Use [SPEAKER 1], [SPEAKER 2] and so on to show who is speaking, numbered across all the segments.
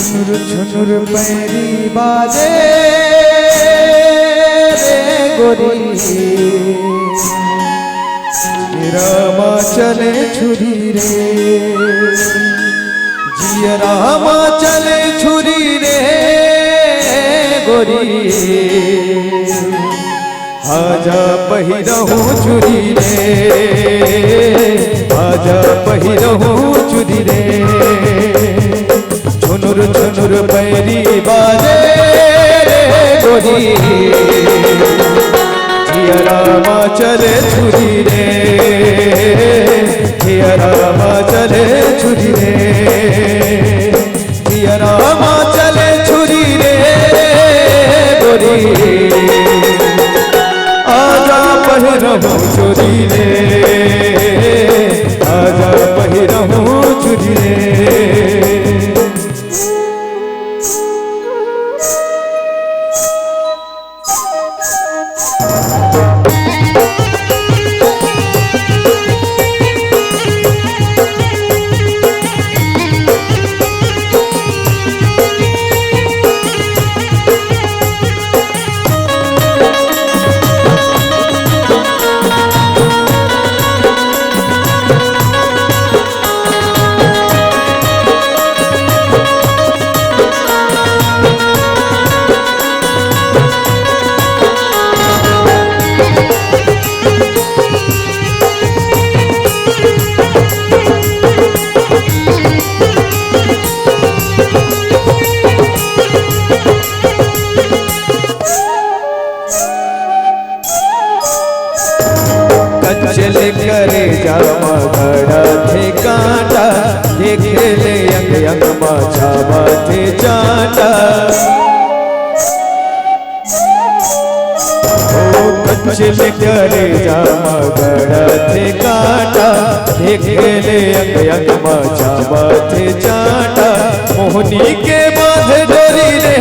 [SPEAKER 1] छुनुर पैरी बाजे रे गोरी रामा चले छुरी रे जिया रामा चले छुरी रे गोरी आजा पहिरहूँ छुरी रे आजा पहिरहूँ छुरी रे छुनुर छुनुर पैरी बाजे रे गोरी जिया रामा चले छुरी रे जिया रामा चले छुरी रे जिया रामा चले छुरी रे गोरी आजा पहिरहूँ छुरी रे आजा पहिरहूँ छुरी रे चले करे जामा घड़ा थे कांटा देखे ले यंग यंग माछावा थे चाटा चले करे जामा घड़ा थे कांटा देखे ले यंग यंग माछावा थे चाटा मोहनी के बांधे डोरी रे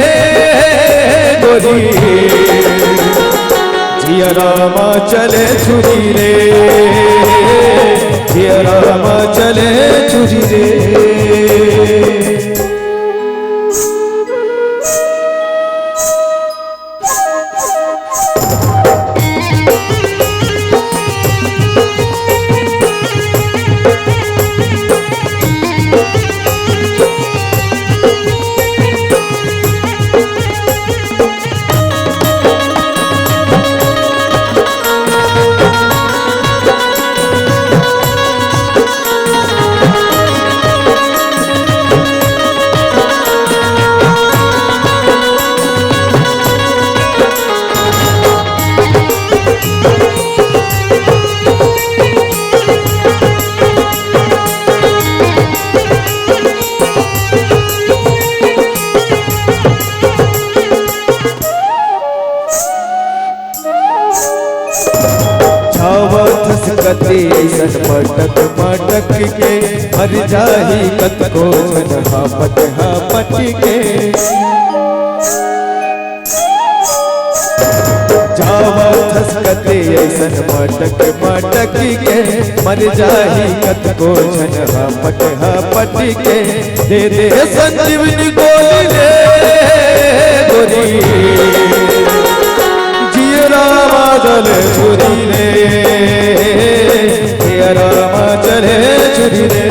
[SPEAKER 1] गोरी जिया रामा चले छुरी रे जिया रामा चले छुरी रे गति ऐसन पटक पटक के मर जाही कत को हापट हापट के जावा थसकते ऐसन पटक पटक के मर जाही कत को हापट हापट के दे दे संजीवनी गोली रे गोरी जिया रामा चले छुरी रे जिया रामा चले छुरी रे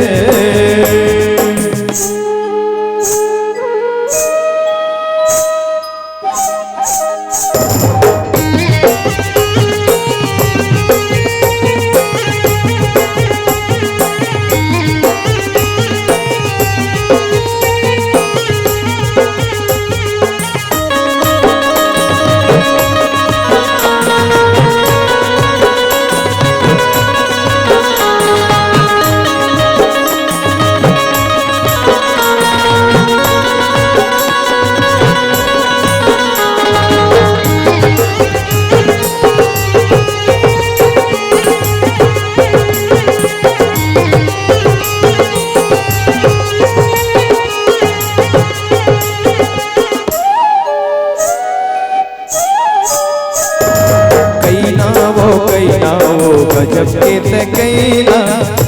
[SPEAKER 1] गजब के कैला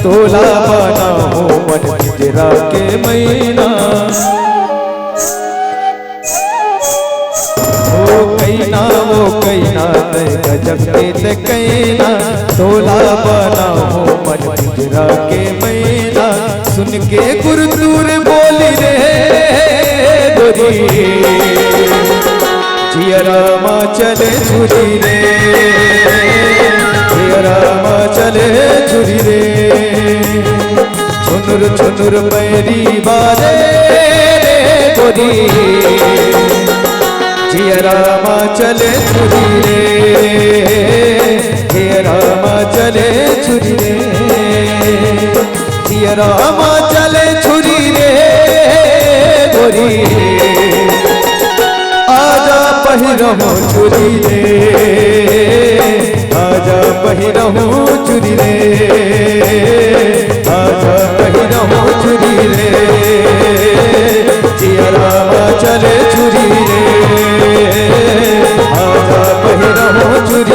[SPEAKER 1] तोला बना हो मन पिजरा के मैना कैना वो कैना ते गजब के ते कैना तोला बनाओ मन पिंजरा के मैना सुन के गुरदूर बोली रे गोरी जियरा माँ चले छुरी रे जियरा माँ चले छुरी रे छुनुर छुनुर बैरी बारे गोरी जियरा माँ चले छुरी रे जियरा माँ चले छुरी रे जियरा माँ चले छुरी रे गोरी आजा पहिरहूँ छुरी रे आजा पहिरहूँ छुरी रे आजा पहिरहूँ छुरी रे जियरा माँ चले छुरी रे आजा पहिरहूँ छुरी